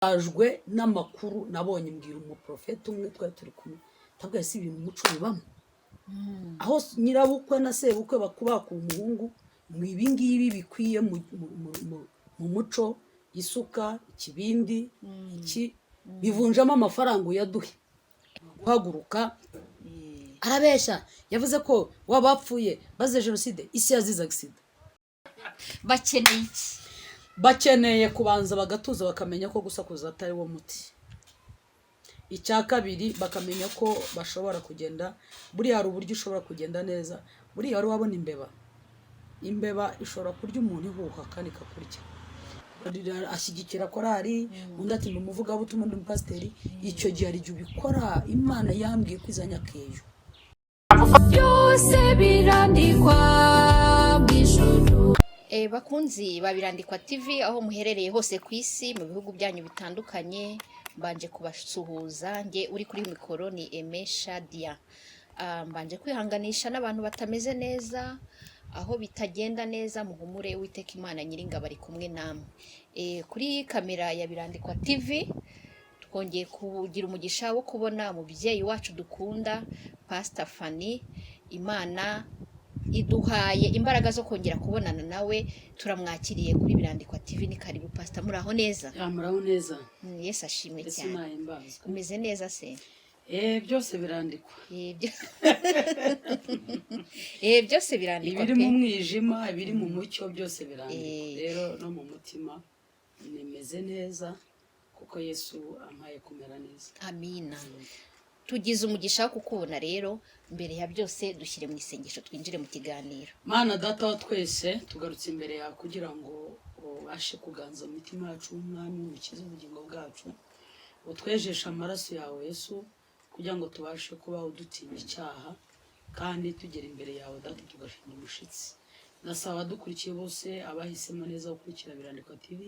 ajwe n'amakuru nabonye mbwira umuprofeti umwe twari turi kumwe tabwaye si ibintu umuco bibamo aho nyirabukwe na sebukwe bakubaka umuhungu mu ibingibi bikwiye mu muco isuka ikibindi iki bivunjamo amafaranga uyaduhe guhaguruka arabeshya yavuze ko wabapfuye baze jenoside isi yazize agisida bakeneye iki bakeneye kubanza bagatuza bakamenya ko gusakuza atari wo muti icya kabiri bakamenya ko bashobora kugenda buriya hari uburyo ushobora kugenda neza buriya wari wabona imbeba ishobora kurya umuntu ihuha kandi ikakurya ashyigikira korari undi ati mu muvugabutumwa ndi umupasiteri icyo gihe hari igihe ubikora imana yambwiye ko izanya akeyo byose birandikwa mw'ijuru. Bakunzi babirandikwa TV aho muherereye hose ku isi mu bihugu byanyu bitandukanye mbanje kubasuhuza nge uri kuri mikoro ni Aime Shadia. Mbanje kwihanganisha n'abantu batameze neza aho bitagenda neza muhumure Uwiteka Imana Nyiringabo ari kumwe namwe. Kuri kamera ya Birandikwa TV twongeye kugira umugisha wo kubona umubyeyi wacu dukunda Pastor Fanny. Imana iduhaye imbaraga zo kongera kubonana nawe turamwakiriye kuri Birandikwa TV. Ni karibu Pastor, muraho neza? Muraho neza. Yesu ashimwe cyane. Umeze neza se? Byose birandikwa. Byose birandikwa. Ibiri mu mwijima, ibiri mu mucyo byose birandikwa. Rero no mu mutima nimeze neza kuko Yesu ampaye kumera neza. Amina. Tugize umugisha wo kukubona rero, mbere ya byose dushyire mu isengesho twinjire mu kiganiro. Mana data wa twese tugarutse imbere yawe kugira ngo ubashe kuganza mu mitima yacu umwami ukize ubugingo bwacu, utwejesha amaraso yawe Yesu kugira ngo tubashe kuba udutinya icyaha kandi tugera imbere yawe data tugashinga umushitsi. Nasaba dukurikiye bose abahisemo neza gukurikira Birandikwa TV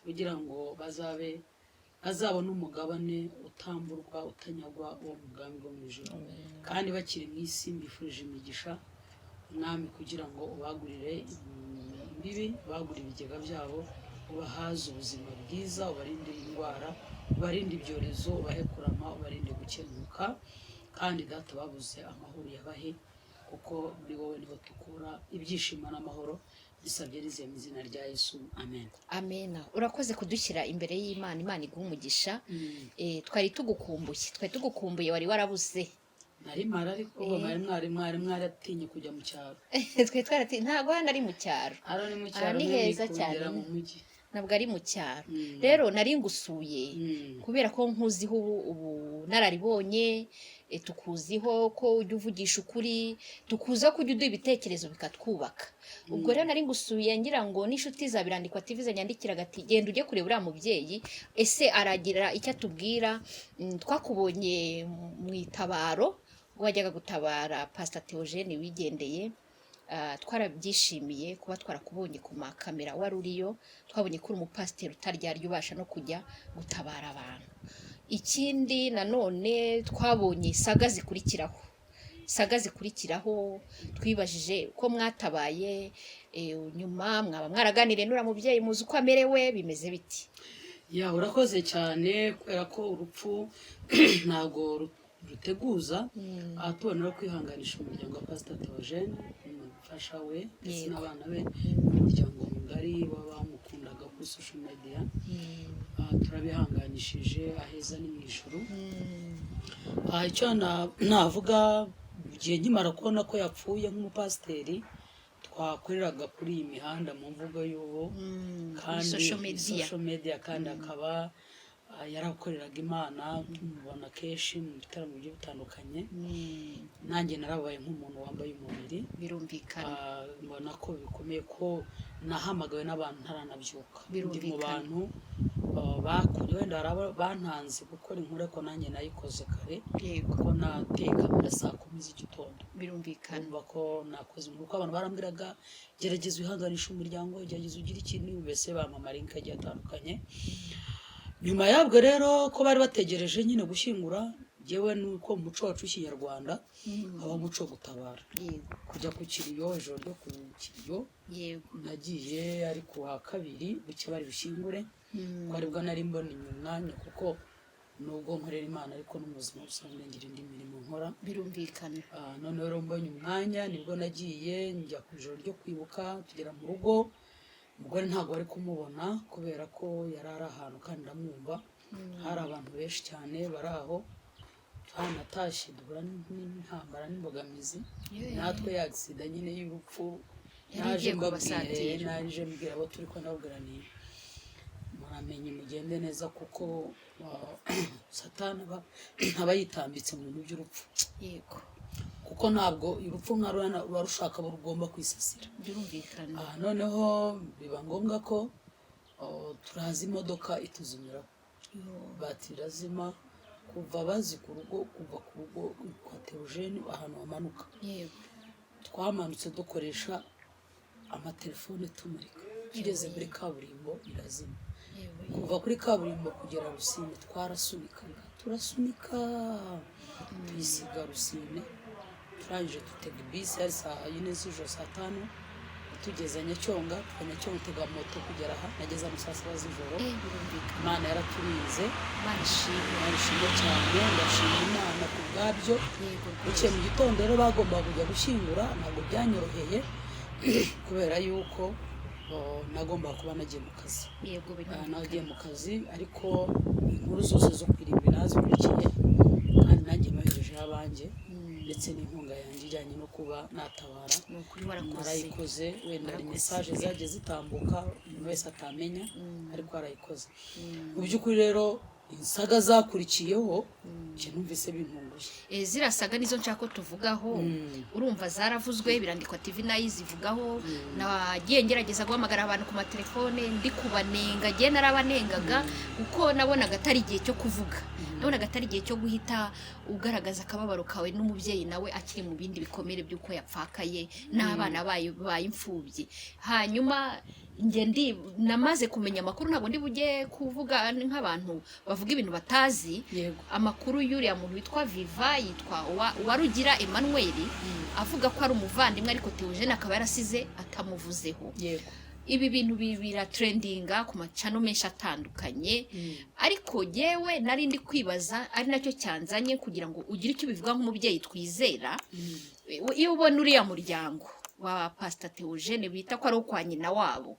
kugira ngo bazabone umugabane utamburwa utanyagwa uwo mugambi wo mu ijuru, kandi bakiri mu isi mbifurije imigisha umwami kugira ngo ubagurire imbibi, ubagurire ibigega byabo, ubahaze ubuzima bwiza, ubarinde indwara, ubarinde ibyorezo, ubahe kurama, ubarinde gukemuka, kandi data babuze amahoro yabahe kuko muri wowe niho tukura ibyishimo n'amahoro. Bisabye rize mu izina rya Yesu, amen. Amen. Urakoze kudushyira imbere y'Imana. Imana iguha umugisha. Twari tugukumbuye wari warabuze. Nari mara ariko mwari mwaratinye kujya mu cyaro. Twe twaratinye ntago hano ari mu cyaro. Ari mu cyaro ni heza cyane mu mujyi. Nabwo ari mu cyaro. Rero nari ngusuye kubera ko nkuziho ubu nararibonye, tukuziho ko ujya uvugisha ukuri, tukuza ko ujya uduha ibitekerezo bikatwubaka. Ubwo rero nari ngusuye ngira ngo n'inshuti za Birandikwa TV zanyandikiraga ati genda ujye kureba uriya mubyeyi ese aragira icyo atubwira. Twakubonye mu itabaro wajyaga gutabara Pastor Theogene wigendeye. Twarabyishimiye kuba twarakubonye ku makamera wari uriyo, twabonye ko uri umupasiteri utaryarya ubasha no kujya gutabara abantu. Ikindi nanone twabonye saga zikurikiraho twibajije ko mwatabaye nyuma mwaba mwaraganiriye n'uriya mubyeyi muzi uko amerewe bimeze biti? Urakoze cyane kubera ko urupfu ntago ruteguza, tubonera kwihanganisha umuryango wa Pastor Theogene umufasha we ndetse n'abana be n'umuryango mugari w'abamukundaga kuri social media. Turabihanganishije aheza ni mu ijuru. Icyo navuga igihe nkimara kubona ko yapfuye nk'umupasiteri twakoreraga kuri iyi mihanda mu mvugo y'uwo kandi social media kandi akaba yarakoreraga Imana, tumubona kenshi mu bitaramo bigiye bitandukanye. Nanjye narabaye nk'umuntu wambaye umubiri, birumvikana. mbona ko bikomeye ko nahamagawe n'abantu ntaranabyuka. Ndi mu bantu bakunye wenda bantanze gukora inkuru ko nanjye nayikoze kare kuko nateka mbere saa 10 z'igitondo. Birumvikana ko nakoze inkuru ko abantu barambwiraga gerageza wihanganisha umuryango, gerageza ugira ikintu, mbese bamamara inka agiye atandukanye. Nyuma yabwo rero ko bari bategereje nyine gushyingura, yewe nuko umuco wacu w'Ikinyarwanda aba umuco gutabara, kujya ku kiriyo, ijoro ryo ku kiriyo nagiye ari ku wa kabiri buke bari bushyingure. ko aribwo nari mboneye umwanya kuko nubwo nkorera Imana ariko no mu buzima busanzwe ngira indi mirimo nkora birumvikana. noneho rero mbonye umwanya nibwo nagiye njya ku ijoro ryo kwibuka tugera mu rugo, umugore ntabwo ari kumubona kubera ko yari ari ahantu kandi ndamwumva, hari abantu benshi cyane bari aho, natashye duhura n'intambara n'imbogamizi, natwe yagisida nyine y'urupfu, naje mbwira abo turi ko ndababwira nti muramenye mugende neza kuko Satani aba yitambitse mu bintu by'urupfu, yego, kuko ntabwo urupfu nka rushaka abo rugomba kwisasira. birumvikana. Noneho biba ngombwa ko turaza imodoka ituzimiraho, batiri irazima, kuva bazi ku rugo, kuva ku rugo kwa Theogene ahantu hamanuka, yego, twamanutse dukoresha amatelefone tumurika, tugeze muri kaburimbo irazima, kuva kuri kaburimbo kugera Rusine twarasunika turasunika tuyisiga Rusine, turangije dutega bisi, yari saa 4 z'ijoro, saa 5 tugeze Nyacyonga, Nyacyonga tega moto kugera aha, nageze mu saa 7 z'ijoro. Imana yaraturize, barishimye cyane, ndashima Imana ku bwabyo. Buke mu gitondo rero bagomba kujya gushyingura, ntabwo byanyoroheye kubera yuko nagomba kuba nagiye mu kazi. Nagiye mu kazi, ariko inkuru zose zo kwirimbi nazikurikiye kandi nanjye mbahereje abanjye, ndetse n'inkunga yanjye ijyanye no kuba natabara narayikoze. Wenda hari mesaje zagiye zitambuka umuntu wese atamenya, ariko arayikoze. Mu by'ukuri rero insaga zakurikiyeho numvise bintunguye. Ziriya saga nizo nshaka ko tuvugaho. Urumva zaravuzwe, Birandikwa TV nayo izivugaho. Nagiye ngerageza guhamagara abantu ku matelefone, ndi kubanenga, ngiye narabanengaga kuko nabonaga atari igihe cyo kuvuga, nabonaga atari igihe cyo guhita ugaragaza akababaro kawe n'umubyeyi nawe akiri mu bindi bikomere by'uko yapfakaye n'abana baye imfubyi. Hanyuma nge namaze kumenya amakuru, ntabwo ndi bujye kuvuga nk'abantu bavuga ibintu batazi. Amakuru y'uriya muntu witwa Viva, yitwa Uwarugira Emmanuel, avuga ko ari umuvandimwe ariko Theogene akaba yarasize atamuvuzeho. Ibi bintu bibira trendinga ku macano menshi atandukanye, ariko yewe nari ndi kwibaza, ari nacyo cyanzanye kugira ngo ugire icyo bivuga nk'umubyeyi twizera. Iyo ubona uriya muryango wa Pastor Theogene bita ko ari kwa nyina wabo,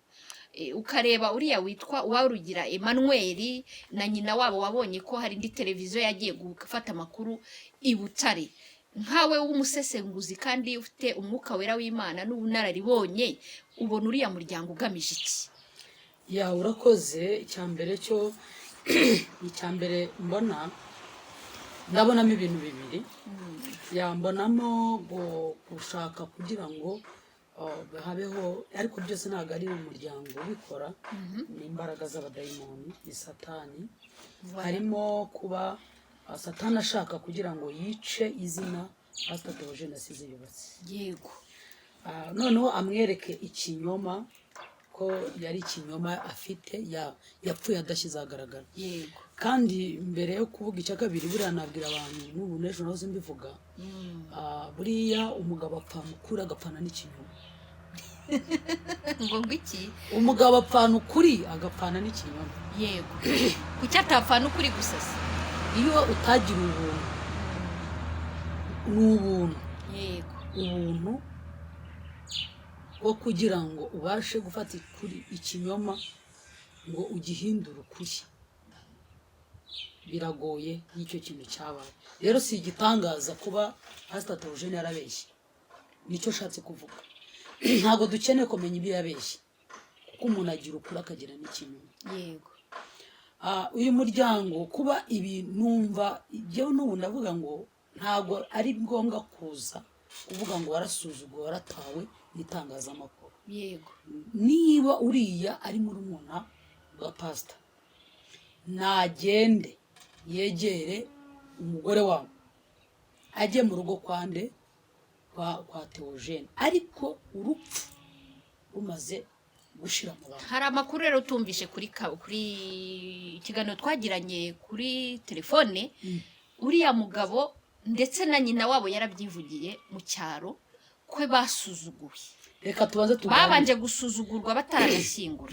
ukareba uriya witwa Uwarugira Emmanuel na nyina wabo, wabonye ko hari indi televiziyo yagiye gufata amakuru i Butare, nkawe w'umusesenguzi kandi ufite umwuka wera w'Imana n'ubunararibonye, ubona uriya muryango ugamije iki? Urakoze. Icyambere cyo icyambere ndabonamo ibintu bibiri. Mbonamo gushaka kugira ngo habeho, ariko byose ntabwo ari umuryango ubikora, ni imbaraga z'abadayimoni, ni Satani. Harimo kuba Satani ashaka kugira ngo yice izina Pastor Theogene asize yubatse. Yego. Noneho amwereke ikinyoma, ko yari ikinyoma afite, yapfuye adashyize ahagaragara. Yego. Kandi mbere yo kuvuga icya kabiri, buriya nabwira abantu n'ubu n'ejo nahoze mbivuga, buriya umugabo apfana ukuri agapfana n'ikinyoma. Ngo iki? Umugabo apfana ukuri agapfana n'ikinyoma. Yego. Kuki atapfana ukuri gusa se? Iyo utagira ubuntu, n'ubuntu, yego, ubuntu wo kugira ngo ubashe gufata ikinyoma ngo ugihindure ukuri, biragoye. N'icyo kintu cyabaye rero, si igitangaza kuba Pastor Theogene yarabeshye, nicyo shatse kuvuga. Ntabwo dukeneye kumenya ibyo yabeshye, kuko umuntu agira ukuri akagira n'ikinyoma. Yego. Uyu muryango kuba ibi numva ibyo n'ubu ndavuga ngo ntabwo ari ngombwa kuza kuvuga ngo warasuzugwa waratawe n'itangazamakuru. Yego. Niba uriya ari muri umuna wa Pastor, nagende yegere umugore wawe, ajye mu rugo kwande kwa Theogene, ariko urupfu rumaze gushira mu bantu. Hari amakuru rero tumvishe kuri ikiganiro twagiranye kuri telefone, uriya mugabo ndetse na nyina wabo yarabyivugiye mu cyaro ko basuzuguye. Reka tubanze babanje gusuzugurwa bataranashyingura,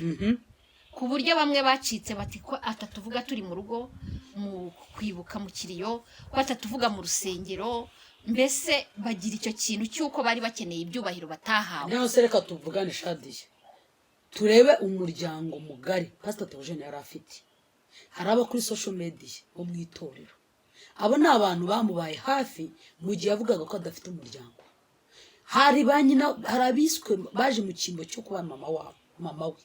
ko ku buryo bamwe bacitse bati ko atatuvuga turi mu rugo mu kwibuka mu kiriyo, ko atatuvuga mu rusengero, mbese bagira icyo kintu cy'uko bari bakeneye ibyubahiro batahawe. naho se reka tuvugane Shadiye, turebe umuryango mugari Pastor Theogene yari afite. Hari abo kuri social media bo mu itorero, abo ni abantu bamubaye hafi mu gihe yavugaga ko adafite umuryango. Hari ba nyina, hari abiswe baje mu cyimbo cyo kuba mama we,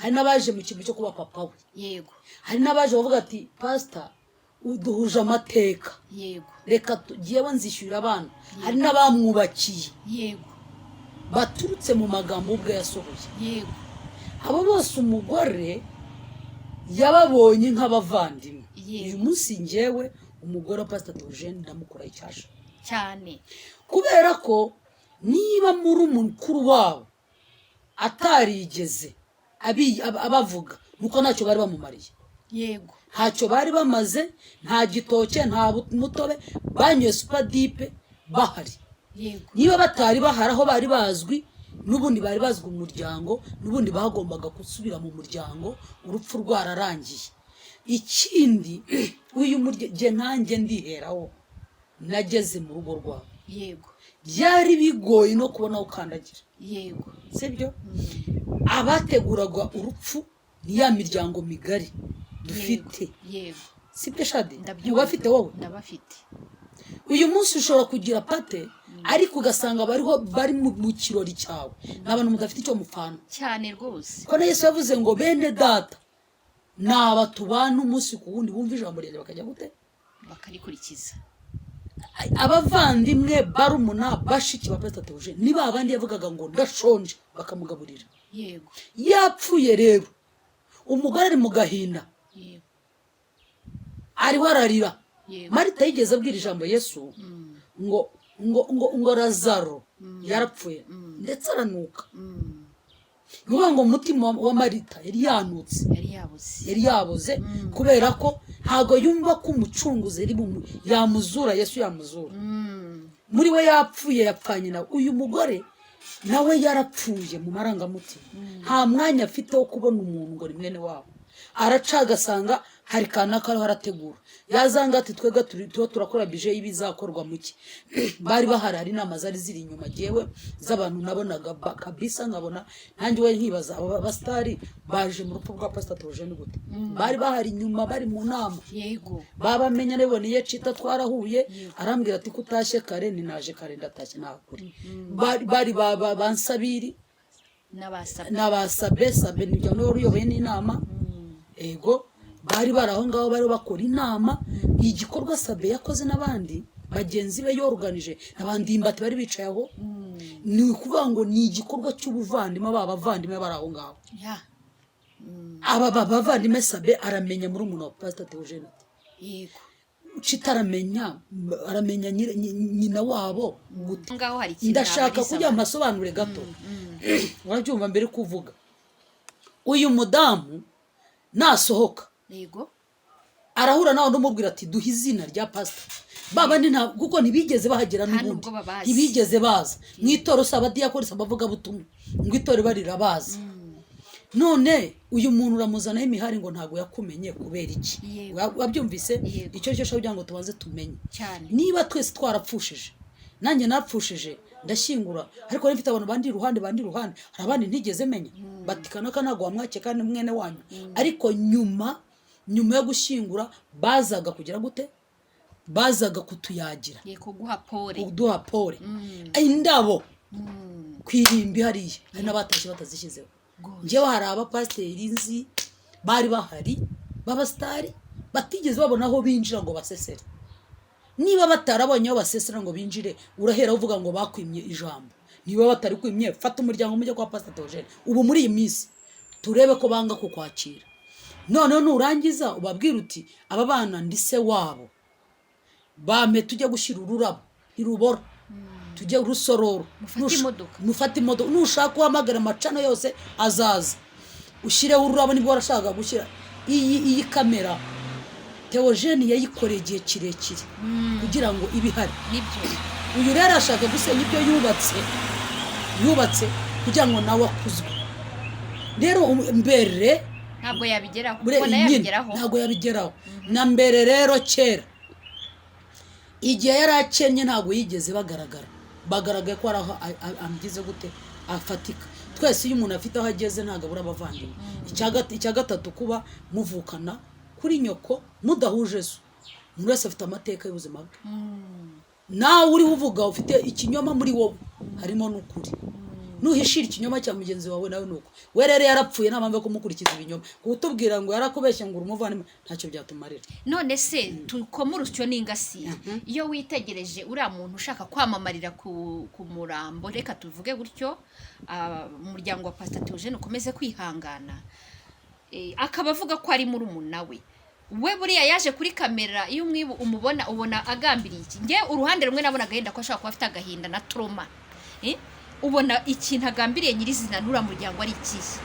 hari n'abaje mu cyimbo cyo kuba papa we, yego, hari n'abaje bavuga ati Pastor uduhuje amateka, yego, reka tugiye nzishyurira abana. Hari n'abamwubakiye, yego, baturutse mu magambo ubwe yasohoye. yego, abo bose umugore yababonye nk'abavandimwe. Yego. Uyu munsi njyewe umugore wa Pastor Theogene ndamukora icyasha cyane, kubera ko niba muri umukuru wabo atarigeze abavuga nuko ntacyo bari bamumariye. yego, Ntacyo bari bamaze, nta gitoke, nta mutobe, banyoye supadipe bahari. yego, Niba batari bahari aho bari bazwi, n'ubundi bari bazwi umuryango, n'ubundi bagombaga gusubira mu muryango, urupfu rwararangiye. Ikindi uyu muryango nanjye ndiheraho, nageze mu rugo rwabo, yego, byari bigoye no kubona aho ukandagira, yego, sibyo? Abateguraga urupfu ni ya miryango migari dufite, yego, sibyo Shadi? Ndabyumva. Ubafite wowe? ndabafite, Uyu munsi ushobora kugira pate ariko ugasanga bari mu kirori cyawe, n'abantu mudafite icyo mupfana. cyane rwose, Ko na Yesu yavuze ngo bene data naba tubana umunsi ku wundi bumva ijambo ryanjye bakajya gute, bakarikurikiza, abavandimwe barumuna bashiki ba Pastor Theogene niba abandi yavugaga ngo ndashonje bakamugaburira. yego, Yapfuye rero umugore ari mu gahinda, yego, ariho ararira. yego, Marita yigeze abwira ijambo Yesu ngo Lazaro yarapfuye ndetse aranuka. Nuvuga ngo umutima wa Marita yari yanutse, yari yaboze kubera ko ntago yumva ko umucunguzi yamuzura, Yesu yamuzura. Muri we yapfuye, yapfanye nawe. Uyu mugore nawe yarapfuye mu marangamutima, nta mwanya afite wo kubona umuntu ngo ni mwene wabo. Araca agasanga hari kana kariho arategura, yazanga ati twega turakora bije y'ibizakorwa muki. Bari bahari, hari inama zari ziri inyuma jewe z'abantu nabonaga kabisa, nkabona nanjye we nkibaza aba bastari baje mu rupfu rwa Pastor Theogene gute. Bari bahari inyuma, bari mu nama, yego, babamenya neboneye Cita twarahuye, arambwira ati kutashye kare, ni naje kare ndatashye nakuri. Bari bansabiri n'abasabe nibyo wari uyoboye n'inama. Ego bari baraho ngaho, bari bakora inama, igikorwa Sabe yakoze n'abandi bagenzi be yoruganije, n'abandi imbati bari bicaye aho. Ni ukuvuga ngo ni igikorwa cy'ubuvandimwe, bavandimwe bari aho ngaho. Aba bavandimwe Sabe aramenya muri umuntu wa Pastor Theogene, yego, Cita aramenya nyina wabo gute. ngaho hari ikintu Ndashaka kujya amasobanure gato, urabyumva mbere kuvuga. Uyu mudamu nasohoka, yego, arahura nawe ndumubwira ati duhe izina rya Pastor. Baba ni nta kuko ntibigeze bahagera n'ubundi, ntibigeze baza mwitoro saba diakori saba bavuga butumwa ngwitore barira baza. None uyu muntu uramuzanaho imihari ngo ntago yakumenye kubera iki? Wabyumvise? Icyo cyo kugira ngo tubanze tumenye. Niba twese twarapfushije, nanjye napfushije ndashyingura, ariko nifite abantu bandi ruhande hari abandi ntigeze menya, batikana kanago wamwake kandi mwene wanyu. Ariko nyuma yo gushyingura bazaga kugira gute, bazaga kutuyagira, kuduha pole, indabo kwirimbi hariya, hari n'abatashye batazishyizeho. Njyewe hari abapasiteri nzi bari bahari b'abastari batigeze babona aho binjira ngo basesere. Niba batarabonye aho basesera ngo binjire, urahera uvuga ngo bakwimye ijambo. Niba batari kwimye, fata umuryango mujye kwa Pastor Theogene ubu muri iyi minsi, turebe ko banga kukwakira. None nurangiza ubabwira uti aba bana ndi se wabo, bame tujya gushyira ururabo irubora, tujye rusororo, mufate imodoka, nushaka uhamagara amacano yose azaza, ushyireho ururabo. Nibwo warashaka gushyira iyi kamera Theogene yayikoreye igihe kirekire kugira ngo ibihari. Uyu rero ashaka gusenya ibyo yubatse kugira ngo nawe akuzwe. Rero mbere ntabwo yabigeraho Bure- ubona nyine, yabigeraho ntabwo yabigeraho na mbere rero kera igihe yari akennye ntabwo yigeze bagaragaye ko ari aho amgize gute afatika. Twese iyo umuntu afite aho ageze ntabwo abura abavandimwe. Icya gatatu kuba muvukana kuri nyoko mudahuje so, umuntu wese afite amateka y'ubuzima bwe. Nawe uriho uvuga ufite ikinyoma muri wowe harimo n'ukuri. Nuhishira ikinyoma cya mugenzi wawe nawe nuko we rero yarapfuye nta mpamvu yo kumukurikiza ibinyoma, kutubwira ngo yarakubeshya ngo urumuvandimwe ntacyo byatumarira. none se tukoma urusyo n'ingasiya iyo witegereje uriya muntu ushaka kwamamarira ku murambo, reka tuvuge gutyo, umuryango wa Pastor Theogene ukomeze kwihangana, akaba avuga ko ari murumuna we buriya yaje kuri kamera, iyo umubona ubona agambiriye iki. Nge uruhande rumwe nabona agahinda ko ashaka kuba afite agahinda na trauma, ubona ikintu agambiriye nyirizina n'uriya muryango ari ikihe?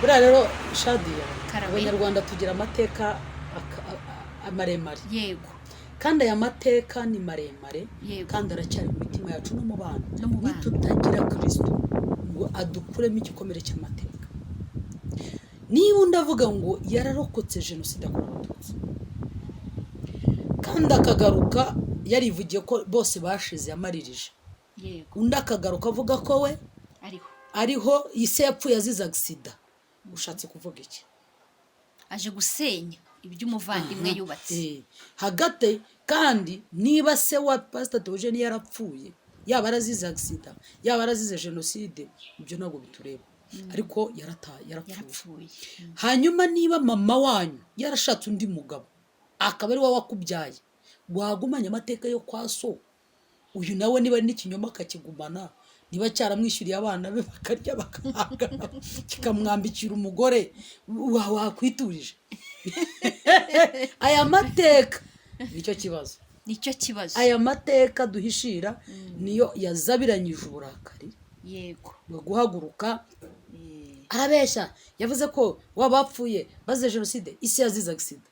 Buriya rero Shadia, Karame. Abanyarwanda tugira amateka maremare, yego kandi aya mateka ni maremare, Yego. kandi aracyari mu mitima yacu no mu bana. No mu bana. Nitutagira Kristo ngo adukuremo igikomere cy'amateka. Niba ndavuga ngo yararokotse jenoside yakorewe Abatutsi kandi akagaruka yarivugiye ko bose bashize yamaririje, yego undi akagaruka avuga ko we ariho ise yapfuye azize agisida, ushatse kuvuga iki? aje gusenya iby'umuvandimwe yubatse. Hagati kandi niba se wa Pastor Theogene yarapfuye, yaba arazize agisida yaba arazize jenoside, ibyo ntabwo bitureba, ariko yarapfuye. Hanyuma niba mama wanyu yarashatse undi mugabo akaba ari wowe wakubyaye, wagumanye amateka yo kwa so, uyu nawe niba n'ikinyoma akakigumana, niba cyaramwishyuriye abana be bakarya bakahaga kikamwambikira umugore wakwiturije. Aya mateka nicyo kibazo. Aya mateka duhishira niyo yazabiranyije uburakari, yego ngo guhaguruka arabeshya, yavuze ko wabapfuye baze jenoside isi yazize agisida.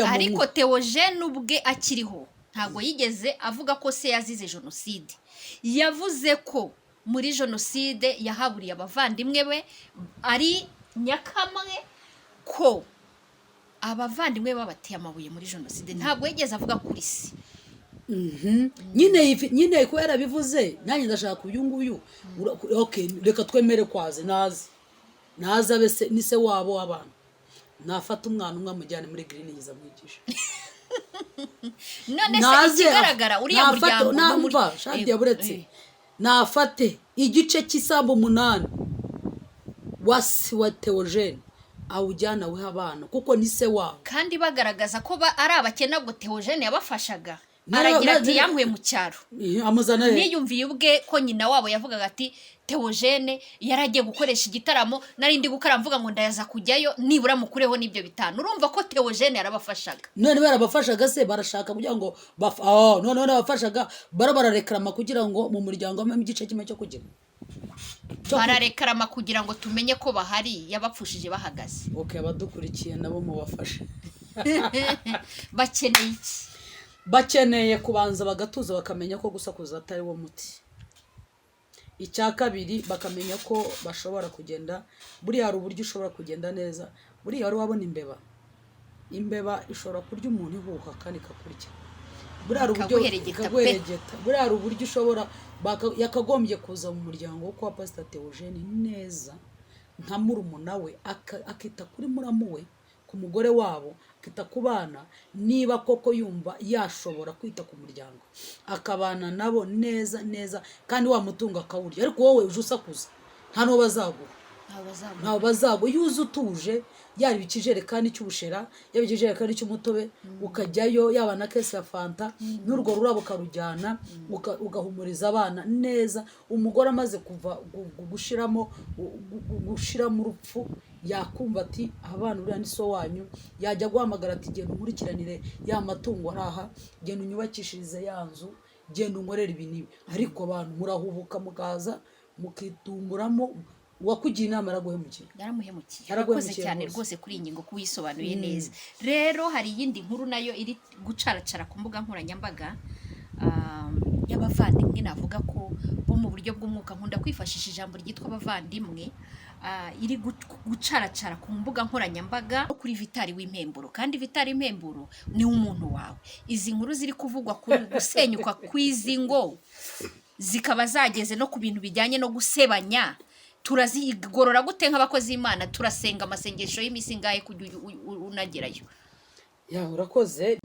ariko Theogene ubwe akiriho ntabwo yigeze avuga ko se yazize jenoside. Yavuze ko muri jenoside yahaburiye abavandimwe be ari nyakamwe, ko abavandimwe babateye amabuye muri jenoside. Ntabwo yigeze avuga kuri se. nyine ko yarabivuze, nanjye ndashaka uyu nguyu. Okay, reka twemere kwaze naze abe se ni se wabo w'abana, nafata umwana umwe amujyane muri green yiza mwigisha. None se ikigaragara uriya muryango namva Shadia buretse nafate igice cy'isambu 8 wa Theogene awujyana we abana kuko ni se wabo, kandi bagaragaza ko ari abakene, ubwo Theogene yabafashaga. Aragira ati yankuye mu cyaro, amuzana niyumviye ubwe ko nyina wabo yavugaga ati Theogene yaragiye gukoresha igitaramo, narindi gukara mvuga ngo ndayaza kujyayo nibura mukureho n'ibyo bitanu. Urumva ko Theogene yarabafashaga. None barabafashaga se barashaka kugira ngo none bafashaga bararekrama kugira ngo mu muryango amwe igice kimwe cyo kugira bararekrama kugira ngo tumenye ko bahari, yabapfushije bahagaze. Okay, abadukurikiye nabo mubafashe. Bakeneye iki? Bakeneye kubanza bagatuza bakamenya ko gusakuza atari wo muti. Icya kabiri bakamenya ko bashobora kugenda, buriya hari uburyo ushobora kugenda neza. Buriya wari wabona imbeba ishobora kurya umuntu ihuha kandi ikakurya. Buriya hari uburyo ikagweregeta. Buriya hari uburyo ushobora yakagombye kuza mu muryango wo kwa Pastor Theogene neza nka murumuna we, akita kuri muramu we, ku mugore wabo, akita ku bana, niba koko yumva yashobora kwita ku muryango akabana nabo neza kandi wamutunga akawurya. Ariko wowe uje usakuza nta no bazaguha, ntaho bazaguha. Yuze utuje, yaba ikijerekani cy'ubushera, yaba ikijerekani cy'umutobe, ukajyayo yaba na kese ya fanta n'urwo rurabo ukarujyana ugahumuriza abana neza. Umugore amaze kuva gushiramo urupfu, yakumva ati abana uriya ni so wanyu, yajya guhamagara ati genda unkurikiranire ya matungo araha, genda unyubakishirize ya nzu, genda unkorera ibi n'ibi. Ariko abantu murahubuka mukaza mukitumburamo, uwakugira inama yaraguhemukiye. Yarakoze cyane rwose kuri iyi ngingo kuyisobanuye neza. Rero hari iyindi nkuru nayo iri gucaracara ku mbuga nkoranyambaga y'abavandimwe. Navuga ko bo mu buryo bw'umwuka, nkunda kwifashisha ijambo ryitwa abavandimwe. iri gucaracara ku mbuga nkoranyambaga kuri Vitali w'impemburo, kandi Vitali w'impemburo ni umuntu wawe. Izi nkuru ziri kuvugwa kuri gusenyuka kw'izi ngo zikaba zageze no ku bintu bijyanye no gusebanya, turazigorora gute nk'abakozi b'Imana? Turasenga amasengesho y'iminsi ngahe kujya unagerayo? urakoze.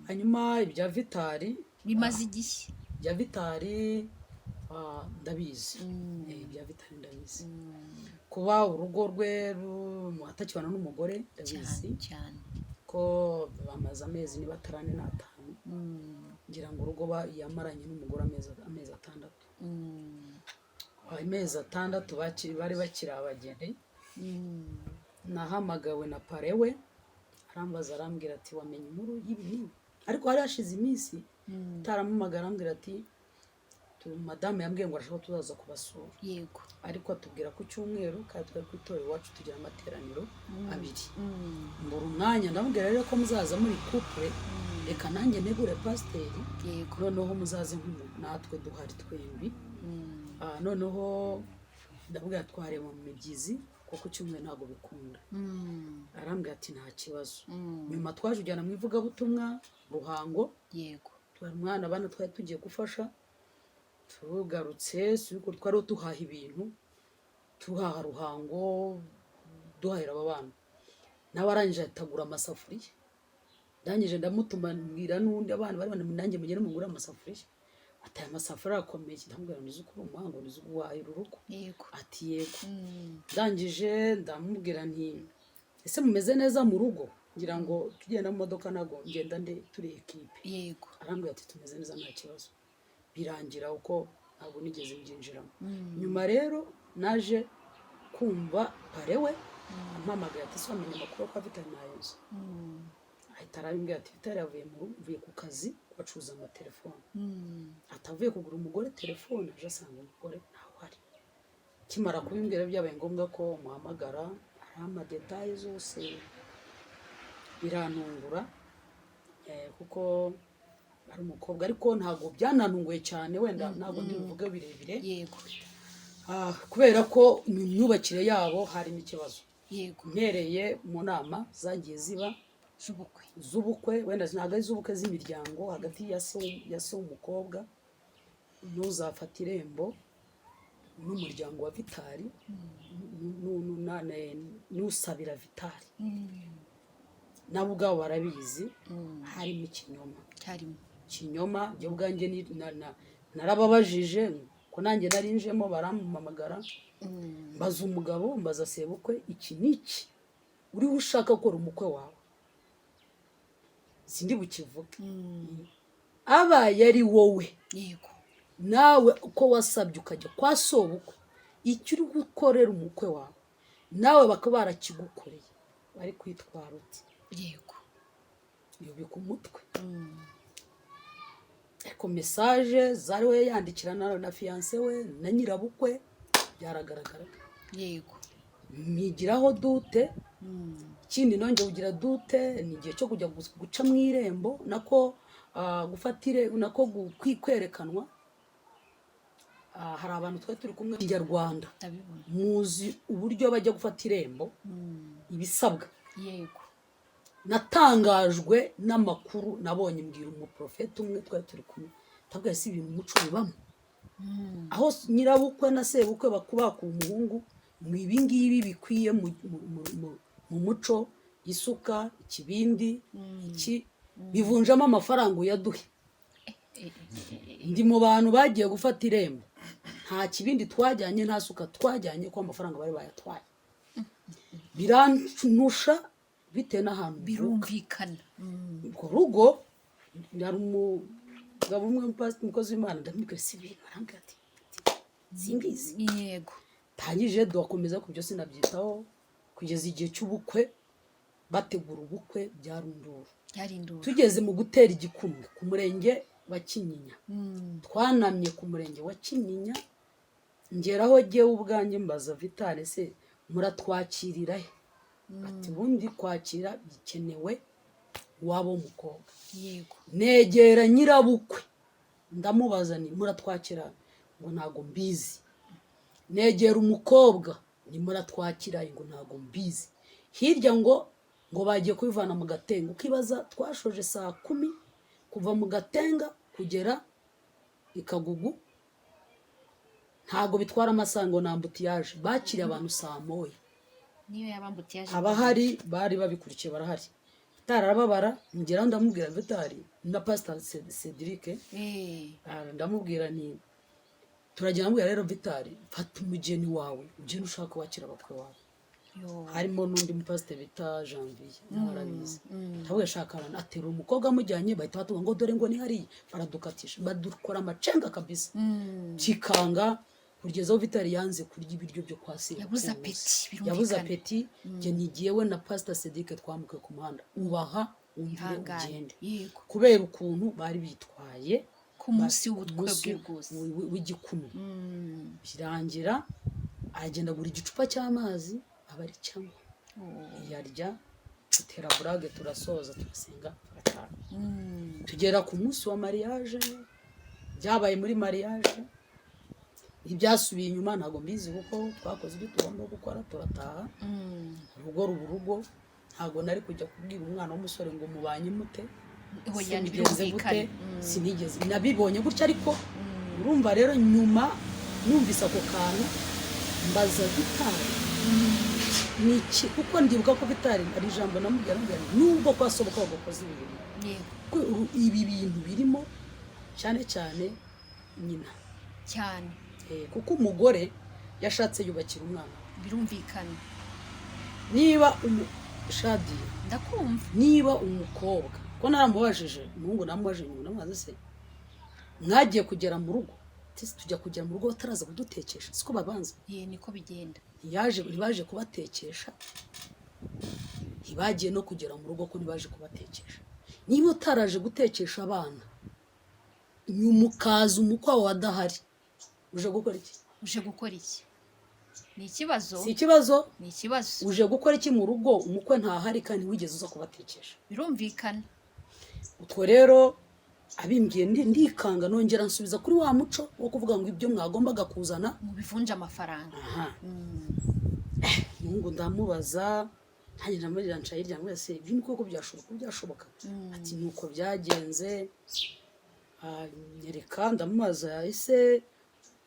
Hanyuma ibya Vitali Bimaze igihe ibya Vitali ndabizi. Ibya Vitali ndabizi. Kuba urugo rwe atakibana n'umugore ndabizi cyane ko bamaze amezi niba 45 ngira ngo urugo yamaranye n'umugore amezi 6. Amezi 6 bari bakiri abageni. Nahamagawe na parewe arambaza arambwira ati wamenye inkuru y'ibintu, ariko hari hashize iminsi taramumagara arambwira ati madame yambwiye ngo arashaka tuzaza kubasura. Yego. Ariko atubwira ku cyumweru kandi twari kwitorera iwacu tugira amateraniro abiri. Mbura umwanya ndamubwira rero ko muzaza muri couple, reka nanjye negure pasiteri. Yego. Noneho muzaze natwe duhari twembi. Noneho ndabwira twareba mu mibyizi kuko ku cyumweru ntabwo bikunda. Arambwira ati nta kibazo. Nyuma twaje ujyana mu ivugabutumwa Ruhango. Yego. Twari umwana abana twari tugiye gufasha. Tugarutse twari duhaha ibintu, tuhaha Ruhango duhahira aba bana. Nawe arangije atagura amasafuriya. Ndangije ndamutuma mbwira n'undi abana bari nanjye mugere mugura amasafuriya. Ati aya masafuriya akomeye. Ndamubwira nizo kuri umuhango nizo guhahira urugo. Yego. Ati yego. Ndangije ndamubwira nti ese mumeze neza mu rugo? Ngira ngo tugenda mu modoka nago ngenda turi equipe. Yego. Arambwira ati tumeze neza nta kibazo. Birangira uko ntabwo nigeze mbyinjiramo. Nyuma rero naje kumva parewe ampamagaye ati se wamenye amakuru ko Vitali nayoze. Ahita arambwira ati Vitali yavuye ku kazi bacuruza amatelefone. Atavuye kugura umugore telefone, aje asanga umugore ntawe ari. Kimara kubimbwira byabaye ngombwa ko muhamagara, arama detaye zose biranungura kuko ari umukobwa, ariko ntabwo byananunguye cyane, wenda ntabwo ndivuga birebire. Yego. Kubera ko imyubakire yabo harimo ikibazo. Yego. Mpereye mu nama zagiye ziba z'ubukwe, wenda ntabwo ari z'ubukwe z'imiryango hagati ya se w'umukobwa n'uzafata irembo n'umuryango wa Vitali n'usabira Vitali. Nabo ubwabo barabizi harimo ikinyoma. Kinyoma byo ubwanjye narababajije ko nanjye narinjemo barampamagara. Mbaza umugabo mbaza sebukwe iki niki uriho ushaka gukora umukwe wawe, sindi bukivuge. Abaye ari wowe. Yego. Nawe uko wasabye ukajya kwa sobukwe, icyo uri gukorera umukwe wawe nawe bakaba barakigukoreye, bari kwitwara uti. Yego. Yubika umutwe. Ariko message zariwe yandikirana na fiancé we na nyirabukwe byaragaragaraga. Yego. Migiraho dute. Ikindi nonge ugira dute ni igihe cyo kujya guca mu irembo nako gufatire nako kwerekanwa. Hari abantu twari turi kumwe mu Rwanda muzi uburyo bajya gufata irembo ibisabwa. Yego. Natangajwe n'amakuru nabonye mbwira umuprofeti umwe twari turi kumwe, tabwa si ibintu umuco bibamo. Aho nyirabukwe na sebukwe bakubaka umuhungu mu ibingibi bikwiye mu muco, isuka, ikibindi, iki bivunjamo amafaranga uyaduhe. Ndi mu bantu bagiye gufata irembo, nta kibindi twajyanye nta suka twajyanye ko amafaranga bari bayatwaye. Birantusha bitewe n'ahantu birumvikana. Urwo rugo yari umugabo umwe umukozi w'Imana ndamubwira si ibintu, arambwira ati simbizi. Yego. Tangije dukomeza ku byo sinabyitaho kugeza igihe cy'ubukwe. Bategura ubukwe byarunduru. Tugeze mu gutera igikumwe ku murenge wa Kinyinya. Twanamye ku murenge wa Kinyinya, ngeraho jyewe ubwanjye mbaza Vitali se muratwakirira he? Ati bundi kwakira bikenewe wabo umukobwa. Yego. Negera nyirabukwe ndamubaza ni muratwakira ngo ntago mbizi. Negera umukobwa nimuratwakira ngo ntago mbizi hirya ngo bagiye kubivana mu gatenga ukibaza twashoje saa 10 kuva mu gatenga kugera ikagugu ntago bitwara amasango na ambutiyaje bakiriye abantu saa 1 niyo yabambutiyaje abahari bari babikurikiye barahari tararababara ngera ndamubwira Vitali na Pastor Cedric ndamubwira ni turagenda mbwira rero Vitali fata umugeni wawe ugende ushaka wakira abakwe wawe harimo n'undi mupasite bita Janvier n'abarabizi ntabwo yashakana atera umukobwa amujyanye bahita batuga ngo dore ngo ni hari baradukatisha badukora amacenga kabisa kikanga kugezaho Vitali yanze kurya ibiryo byo kwasi yabuze apeti je nigiye we na Pastor Cedric twamuke ku muhanda ubaha umvire ugende kubera ukuntu bari bitwaye ku munsi w'ubutwebwe rwose w'igikumi birangira agenda buri gicupa cy'amazi abari cyangwa yarya tutera burage turasoza turasenga turataha tugera ku munsi wa mariage byabaye muri mariage ibyasubiye inyuma ntago mbizi kuko twakoze ibyo tugomba gukora turataha urugo ntago nari kujya kubwira umwana w'umusore ngo mubanye mute sinigeze nabibonye gutya ariko urumva rero nyuma numvise ako kantu mbaza Vitali niki kuko ndibuka ko Vitali ari ijambo namubwira nubwo kwasoboka gukoza ibi bintu birimo cyane cyane nyina cyane kuko umugore yashatse yubakira umwana birumvikana niba Shadi ndakumva niba umukobwa ko naramubajije umuhungu namubajije nyuma namaze se mwagiye kugera mu rugo tujya kugera mu rugo bataraza kudutekesha siko babanza niko bigenda ntibaje kubatekesha ntibagiye no kugera mu rugo ko ntibaje kubatekesha niba utaraje gutekesha abana nyuma ukaza umukwe wawe adahari uje gukora iki ni ikibazo si ikibazo ni ikibazo uje gukora iki mu rugo umukwe ntahari kandi wigeze uza kubatekesha birumvikana utwo rero abimbwiye ndikanga nongera nsubiza kuri wa muco wo kuvuga ngo ibyo mwagombaga kuzana mu bivunja amafaranga mungu ndamubaza ntange ndamurira ncaye irya mwese ibyo niko byashoboka ati nuko byagenze nyereka ndamubaza ese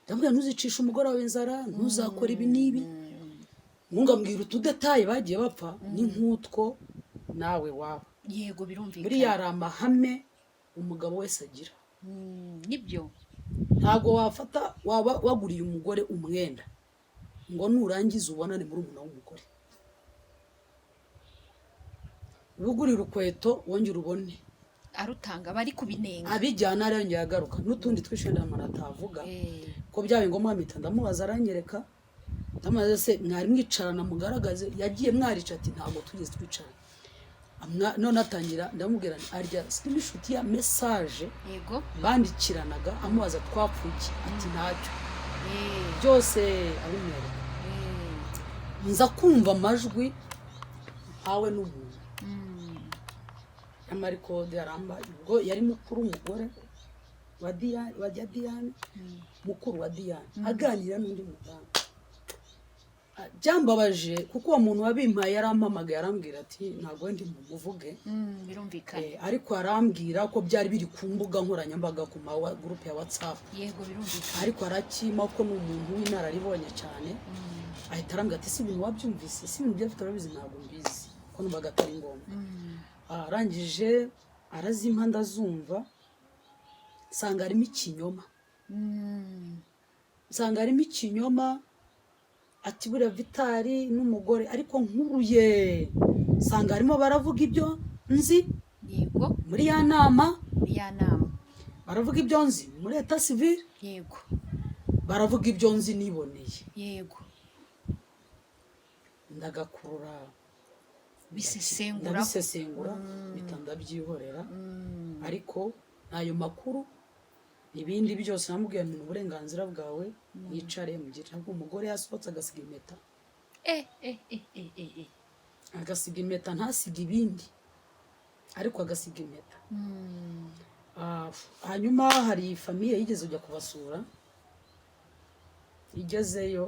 ndamubwira ntuzicisha umugore wawe inzara ntuzakora ibi n'ibi mungu ambwira utudetaye bagiye bapfa ni nk'utwo nawe waba yego birumvikana buriya ari amahame umugabo wese agira nibyo ntabwo wafata waba waguriye umugore umwenda ngo nurangiza ubonane muri umuna w'umugore ugurira urukweto wongera ubone arutanga bari kubinenga abijyana arongera agaruka n'utundi twishenda atavuga ko byabaye ngombwa mpita ndamubaza aranyereka ndamaze se mwari mwicarana mugaragaze yagiye mwarica ati ntabwo tugeze twicara none atangira ndamubwira arya screenshot ya message yego bandikiranaga amubaza twapfuki ati ntacyo byose abimwereka nza kumva amajwi hawe n'umuntu amarikode aramba ubwo yari mukuru umugore wa Diane mukuru wa Diane aganira n'undi mudamu byambabaje kuko uwo muntu wabimpaye yarampamagaye arambwira ati ntabwo ndi muvuge birumvikana ariko arambwira ko byari biri ku mbuga nkoranyambaga ku ma group ya WhatsApp yego birumvikana ariko arakima ko n'umuntu w'inararibonye cyane ahita arambwira ati si ibintu wabyumvise si ibintu byafite urabizi ntabwo mbizi ko numvaga atari ngombwa arangije arazimpa ndazumva nsanga harimo ikinyoma ati buriya Vitali n'umugore ariko nkuruye nsanga harimo baravuga ibyo nzi yego muri ya nama baravuga ibyo nzi muri eta civile yego baravuga ibyo nzi niboneye yego ndagakurura bisesengura bitanda byihorera ariko nayo makuru ibindi byose namubwiye mu burenganzira bwawe yicare mu gihe cyangwa umugore yasohotse agasiga impeta agasiga impeta ntasiga ibindi ariko agasiga impeta hanyuma hari famiye yigeze ujya kubasura igezeyo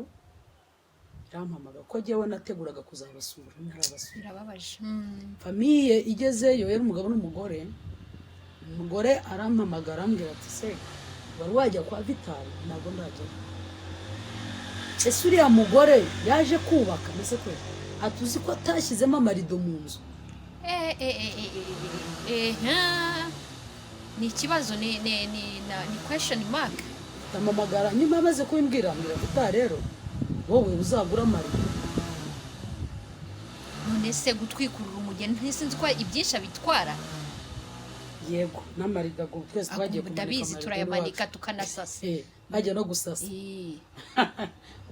irampamaga ko jyewe nateguraga kuzabasura ntarabasura. birababaje. Famiye igezeyo yari umugabo n'umugore, umugore arampamagara arambwira ati se wari wajya kwa Vitali? Ntabwo ndajya. Ese uriya mugore yaje kubaka mbese kwe atuzi ko atashyizemo amarido mu nzu? Ni ikibazo, ni question mark. Amamagara nyuma amaze kubimbwira ambwira Vitali rero wowe uzagura amarido. None se gutwikurura umugeni ntisinzi ko ibyinshi bitwara? Yego n'amarido ngo twese twagiye kumanika, ndabizi turayamanika tukanasasa. Bajya no gusasa.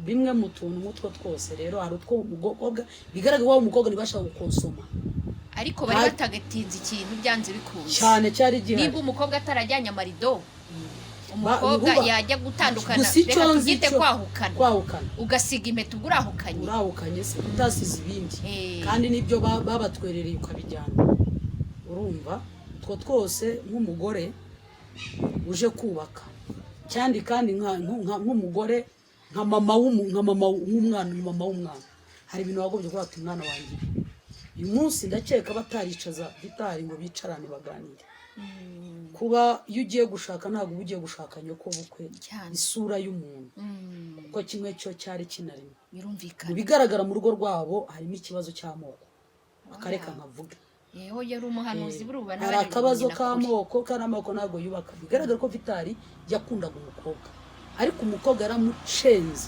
Bimwe mu tuntu mutwo twose rero hari utwo umukobwa bigaragara wa umukobwa nibashaka gukonsoma, ariko bari batagatinze ikintu byanze bikunze cyane cyari gihari. Niba umukobwa atarajyanye amarido, umukobwa yajya gutandukana, reka tugite kwahukana ugasiga impeta urahukanye se utasize ibindi, kandi nibyo babatwerereye ukabijyana. Urumva two twose nk'umugore uje kubaka kandi nk'umugore nka mama w'umwana hari ibintu wagombye kuba ati umwana wanjye uyu munsi ndakeka bataricaza Vitali ngo bicarane baganire. Kuba iyo ugiye gushaka ntabwo uba ugiye gushaka nyoko bukwe, isura y'umuntu kuko kimwe cyo cyari kinarimo. Birumvikana mu bigaragara mu rugo rwabo harimo ikibazo cy'amoko, akareka nkavuga yewe yari umuhanuzi buruba hari akabazo k'amoko, kandi amoko ntabwo yubaka. Bigaragara ko Vitali yakundaga umukobwa, ariko umukobwa yaramucenze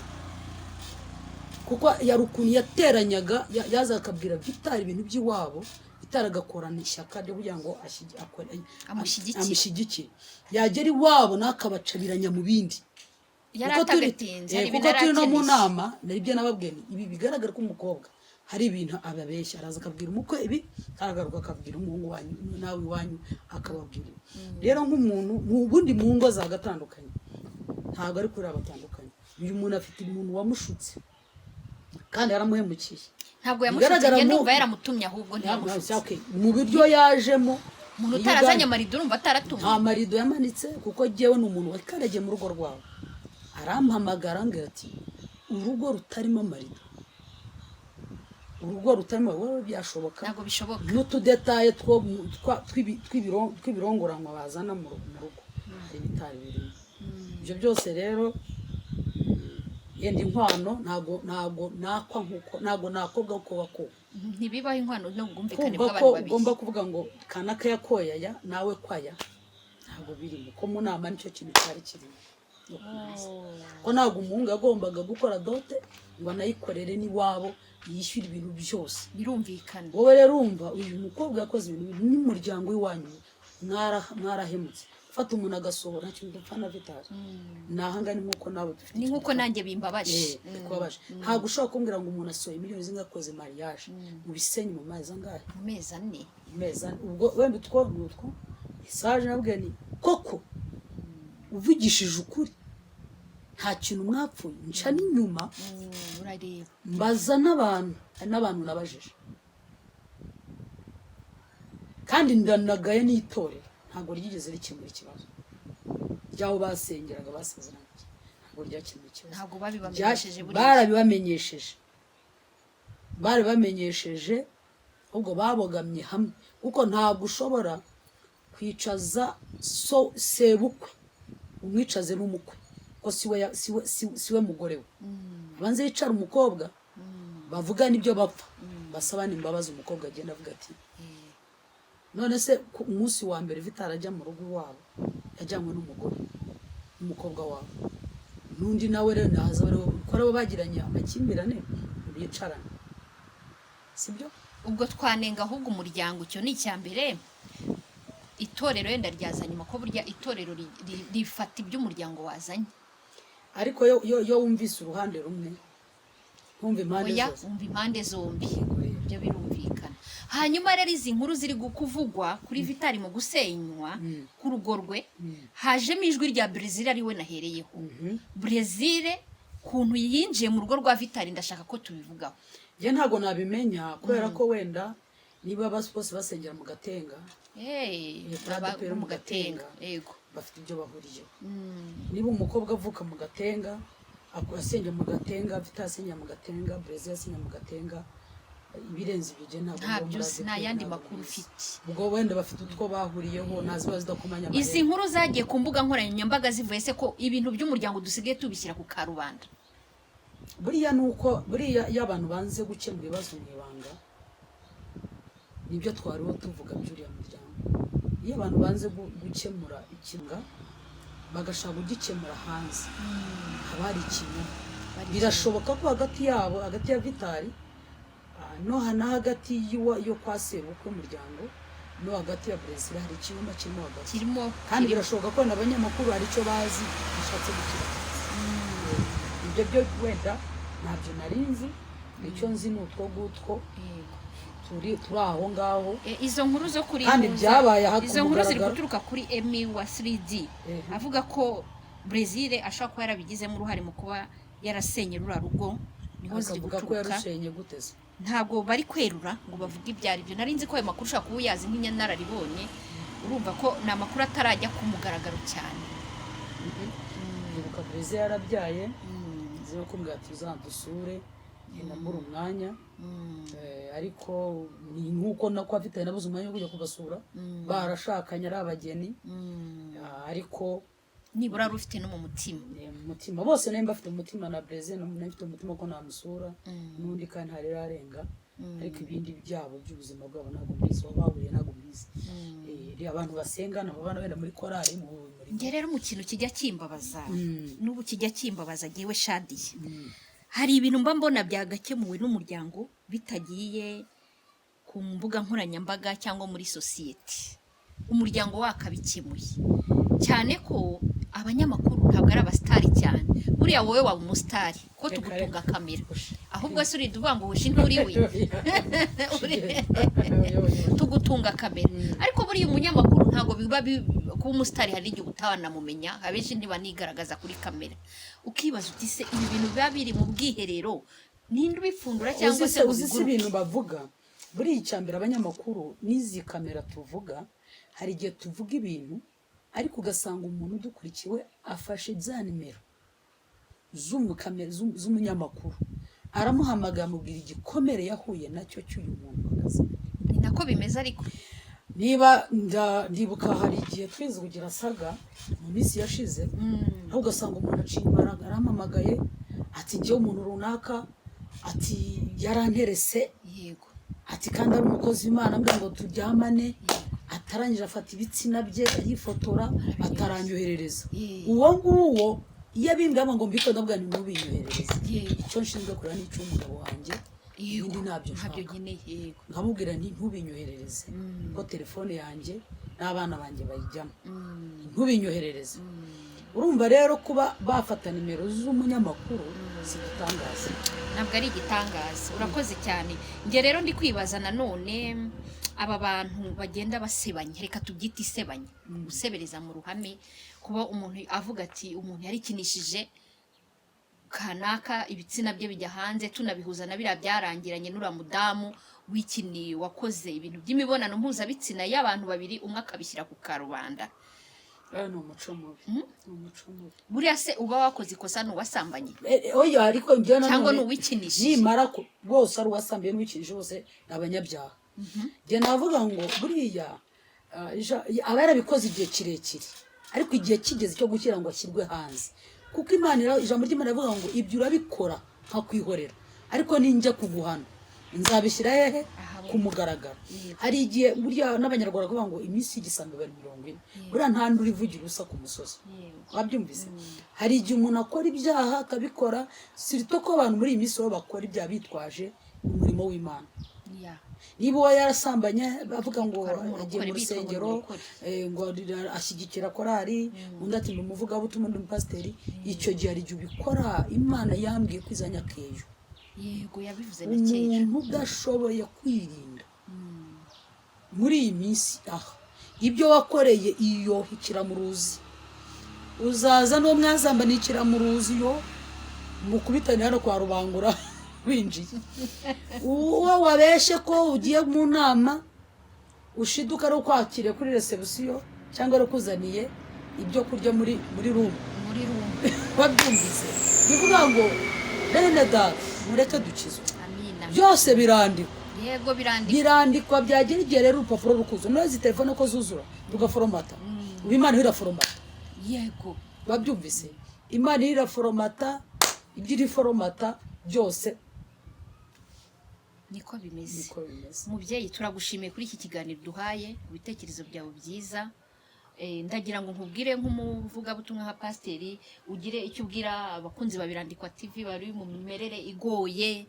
kuko yari ukuntu yateranyaga, yaza akabwira Vitali ibintu by'iwabo, Vitali agakorana ishyaka ryo kugira ngo amushyigikire. Yagera iwabo n'akabacabiranya mu bindi. Kuko turi no mu nama naribyo nababwiye, ibi bigaragara ko umukobwa hari ibintu ababeshya, araza akabwira umukwe ibi, aragaruka akabwira umuhungu wanyu nawe iwanyu akababwira. Rero nk'umuntu mu bundi mu ngo zagatandukanye ntabwo ari kuri abatandukanye. Uyu muntu afite umuntu wamushutse kandi yaramuhemukiye. Ntabwo yamushutse, ndumva yaramutumye ahubwo ntiyamushutse. Mu biryo yajemo umuntu utarazanye amarido urumva ataratumye. Nta marido yamanitse kuko jyewe ni umuntu wakaragiye mu rugo rwawe. Arampamagara ambwira ati urugo rutarimo amarido, urugo rutarimo wowe byashoboka? Ntabwo bishoboka. N'utudetaye tw'ibirongoranwa bazana mu rugo hari Vitali birimo. Ibyo byose rero yenda inkwano ntabwo nakwa nkuko ntabwo nakobwa uko bako ntibibaho inkwano no gumvikane bw'abantu babiri. Ugomba kuvuga ngo kanaka yakoyaya nawe kwaya, ntabwo birimo ko mu nama nicyo kintu cyari kirimo. Ko ntabwo umuhungu yagombaga gukora dote ngo anayikorere n'iwabo yishyura ibintu byose. Birumvikana. Wowe rero urumva uyu mukobwa yakoze ibintu n'umuryango w'iwanyu mwarahemutse. Fata umuntu agasohora nta kintu dupfa na Vitali. Nahanga ni nkuko nawe dufite. Ni nkuko nanjye bimbabaje. Ntabwo ushobora kumbwira ngo umuntu asohoye miliyoni zingakoze mariage mu bisenyi mu mezi angahe? Mu mezi ane. Ubwo wenda utwo message nabwiye ni koko uvugishije ukuri nta kintu mwapfuye nca n'inyuma urareba mbaza n'abantu nabajije, kandi ndanagaye n'itorero ntabwo ryigeze rikemura ikibazo ryaho basengeraga basezeranye, ntabwo ryakemura ikibazo. Ntabwo babibamenyesheje. Barabibamenyesheje ubwo babogamye hamwe, kuko ntabwo ushobora kwicaza sebukwe umwicaze n'umukwe ko siwe mugore we. Abanze yicara umukobwa bavuga n'ibyo bapfa, basaba n'imbabazi. Umukobwa agenda avuga ati none se ku munsi wa mbere Vitali ajya mu rugo wabo yajyanywe n'umugore n'umukobwa wabo, n'undi nawe rero naza ko rero bagiranye amakimbirane bicarana, sibyo? Ubwo twanenga ahubwo umuryango, icyo ni icya mbere. Itorero yenda ryazanye nyuma ko burya itorero rifata iby'umuryango wazanye, ariko yo wumvise uruhande rumwe wumva impande zombi ibyo birumvikana. Hanyuma rero izi nkuru ziri kuvugwa kuri Vitali mu gusenywa ku rugo rwe, hajemo ijwi rya Brezil ari we nahereyeho. Brezil kuntu yinjiye mu rugo rwa Vitali ndashaka ko tubivugaho. Je ntago nabimenya kubera ko wenda niba bose basengera mu Gatenga, mu Gatenga yego bafite ibyo bahuriyeho. Niba umukobwa avuka mu Gatenga asenya mu gatenga, Vita asenya mu gatenga, Brezil asenya mu gatenga, ibirenze ibyo ntabyo nta yandi makuru ufite. ubwo wenda bafite utwo bahuriyeho naziba zidakomanya amahera. Izi nkuru zagiye ku mbuga nkoranyambaga zivuye se ko ibintu by'umuryango dusigaye tubishyira ku karubanda? Buriya nuko buriya iyo abantu banze gukemura ibibazo mu ibanga nibyo twariho tuvuga by'uriya muryango. Iyo abantu banze gukemura ikinga bagashaka kugikemura hanze haba hari ikintu. Birashoboka ko hagati yabo, hagati ya Vitali no hagati yo kwa sebukwe umuryango no hagati ya Brezil hari ikinyuma kirimo hagati, kandi birashoboka ko n'abanyamakuru hari icyo bazi bishatse gukira. Ibyo byo wenda ntabyo narinzi, icyo nzi ni utwo gutwo turi aho ngaho. Izo nkuru zo kuri kandi byabaye aha, izo nkuru ziri guturuka kuri Emmy wa 3D avuga ko Brezil ashaka kuba yarabigizemo uruhare mu kuba yarasenye rura rugo, niho ziri guturuka. Ko yarushenye guteze ntabwo bari kwerura ngo bavuge ibyari byo. Narinzi ko ayo makuru ushaka kuba uyazi nk'inyanararibonye, urumva ko ni amakuru atarajya ku mugaragaro cyane. Ibuka Brezil yarabyaye zino kumbwira ati uzadusure na muri umwanya, ariko ni nkuko nako afite nabuze umwanya wo kujya kubasura, barashakanye ari abageni, ariko nibura rufite no mu mutima bose nayo bafite umutima na Brezil n'ufite umutima ko namusura n'undi kandi hari rarenga, ariko ibindi byabo by'ubuzima bwabo ntabwo mbizi, bahuriye ntabwo mbizi. Abantu basengana babana wenda muri korali nge rero mu kintu kijya kimbabaza n'ubu kijya kimbabaza giwe Shadiye, hari ibintu mba mbona byagakemuwe n'umuryango bitagiye ku mbuga nkoranyambaga cyangwa muri sosiyete, umuryango wakabikemuye cyane ko abanyamakuru ntabwo ari abasitari cyane. Buriya wowe waba umusitari ko tugutunga kamera, ahubwo se urida uvuga ngo wishe nturiwe tugutunga kamera. Ariko buriya umunyamakuru ntabwo biba kuba umusitari hari igihe utabanamumenya, abenshi ntibanigaragaza kuri kamera. Ukibaza uti se ibi bintu biba biri mu bwiherero ninde ubifundura cyangwa se uzi ibintu bavuga. Buriya icyambere abanyamakuru n'izi kamera tuvuga, hari igihe tuvuga ibintu ariko ugasanga umuntu udukurikiwe afashe za nimero z'umunyamakuru aramuhamagara amubwira igikomere yahuye nacyo cy'uyu muntu. Ni nako bimeze. Ariko niba ndibuka hari igihe twize kugira saga mu minsi yashize, aho ugasanga umuntu aciye imbaraga arampamagaye ati njyewe umuntu runaka ati yaranterese, yego, ati kandi ari umukozi w'Imana ambwira ngo turyamane, atarangije afata ibitsina bye yifotora ataranyoherereza. Uwo nguwo iyo abimbwira ngo mbiko ndabwa ni ntubinyoherereza, icyo nshinzwe kureba ni cy'umugabo wanjye, ibindi ntabyo nshaka. Nkamubwira nti ntubinyoherereze ko telefone yanjye n'abana banjye bayijyamo, ntubinyoherereze. Urumva rero kuba bafata nimero z'umunyamakuru si gitangaza, ntabwo ari igitangaza. Urakoze cyane. Nge rero ndi kwibaza nanone aba bantu bagenda basebanya, reka tubyite isebanya, gusebereza mu ruhame, kuba umuntu avuga ati umuntu yarikinishije kanaka ibitsina bye bijya hanze, tunabihuza na biriya byarangiranye n'ura mudamu wikini wakoze ibintu by'imibonano mpuzabitsina y'abantu babiri, umwe akabishyira ku karubanda. ni umuco mubi. Buriya se uba wakoze ikosa n'uwasambanye oya, ariko njye cyangwa n'uwikinishije, nimara ko bose ari uwasambiye n'uwikinishije bose abanyabyaha. Njye navuga ngo buriya aba yarabikoze igihe kirekire, ariko igihe kigeze cyo gushyira ngo ashyirwe hanze, kuko Imana ijambo ry'Imana rivuga ngo ibyo urabikora nka kwihorera, ariko ninjya kuguhana nzabishyira hehe ku mugaragaro. Hari igihe burya n'abanyarwanda bavuga ngo iminsi y'igisambo bari 40, buriya nta nduri ivugira ubusa ku musozi, wabyumvise. Hari igihe umuntu akora ibyaha akabikora, sirito ko abantu muri iyi minsi bo bakora ibyaha bitwaje umurimo w'Imana. Niba uwo yarasambanye bavuga ngo agiye mu rusengero ngo ashyigikira korari, undi ati umuvugabutumwa ndi umupasiteri, icyo gihe hari igihe ubikora Imana yambwiye kwizanya kejo. Yego, yabivuze na kera. Umuntu udashoboye kwirinda muri iyi minsi, ibyo wakoreye iyo ikiramuruzi, uzaza no mwazamba n'ikiramuruzi yo mukubitane hano kwa Rubangura winjiye. Uwo wabeshe ko ugiye mu nama ushiduka ari ukwakire kuri reception cyangwa ari kuzaniye ibyo kurya muri room, wabyumvise. bivuga ngo bene data mureke dukizwe amina byose birandikwa yego birandika birandikwa byagera igihe rero urupapuro rukuzo neza telefone ko zuzura tugaforomata ubu imana iraforomata yego babyumvise imana iraforomata ibyo iriforomata byose niko bimeze niko bimeze. umubyeyi turagushimiye kuri iki kiganiro duhaye ibitekerezo byawe byiza. Ndagira ngo nkubwire nk'umuvugabutumwa nka pasiteri ugire icyo ubwira abakunzi ba Birandikwa TV bari mu mimerere igoye,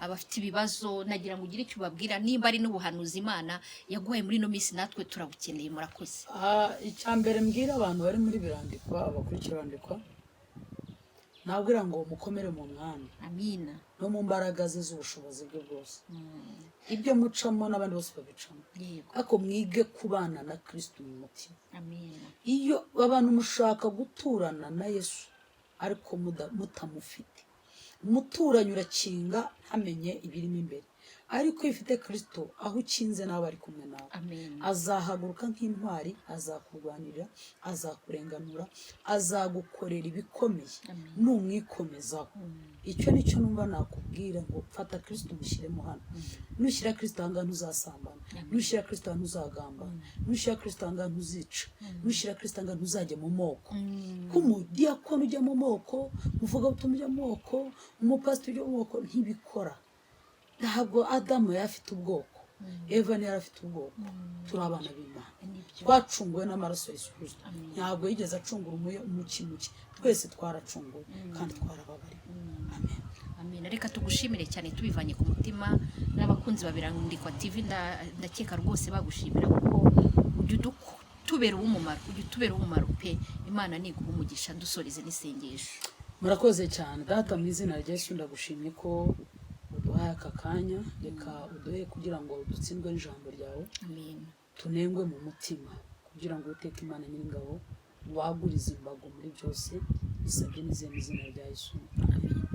abafite ibibazo, nagira ngo ugire icyo ubabwira nimba ari n'ubuhanuzi Imana yaguhaye muri ino minsi natwe turabukeneye. Murakoze. Icya mbere mbwira abantu bari muri Birandikwa, abakurikira Birandikwa, nabwira ngo mukomere mu mwami, amina, no mu mbaraga ze z'ubushobozi bwe bwose. Ibyo mucamo n'abandi bose babicamo, ariko mwige kubana na Kristo mu mutima. Amina. Iyo abantu mushaka guturana na Yesu ariko mutamufite, umuturanyi urakinga ntamenye ibirimo imbere, ariko iyo ufite Kristo aho ukinze nawe ari kumwe nawe, azahaguruka nk'intwari, azakurwanirira, azakurenganura, azagukorera ibikomeye numwikomezaho. Icyo nicyo numva nakubwira, ngo fata Kristo umushyiremo hano. Nushyira Kristo ahangaha ntuzasambana, nushyira Kristo ahangaha ntuzagambana, nushyira Kristo ahangaha ntuzica, nushyira Kristo ahangaha ntuzajya mu moko. Nk'umudiyakoni ujya mu moko, umuvugabutumwa ujya mu moko, umupasiteri ujya mu moko, ntibikora. Ntabwo Adamu yari afite ubwoko, Eva ntiyari afite ubwoko. Turi abana b'Imana, twacunguwe n'amaraso ya Yesu Kristo. Ntabwo yigeze acungura umukimuki, twese twaracunguwe kandi twarababariwe. Amen. Amen. Reka tugushimire cyane tubivanye ku mutima, n'abakunzi ba Birandikwa TV ndakeka rwose bagushimira, kuko ujya utubera uw'umumaro, ujya utubera uw'umumaro pe. Imana niguha umugisha. Dusoreze n'isengesho. Murakoze cyane data, mu izina rya Yesu ndagushimye ko uduhaye aka kanya. Reka uduhe kugira ngo dutsindwe n'ijambo ryawe, amen, tunengwe mu mutima, kugira ngo Uwiteka Imana Nyiringabo wagurize imbago muri byose. Bisabye n'izina rya Yesu, amen.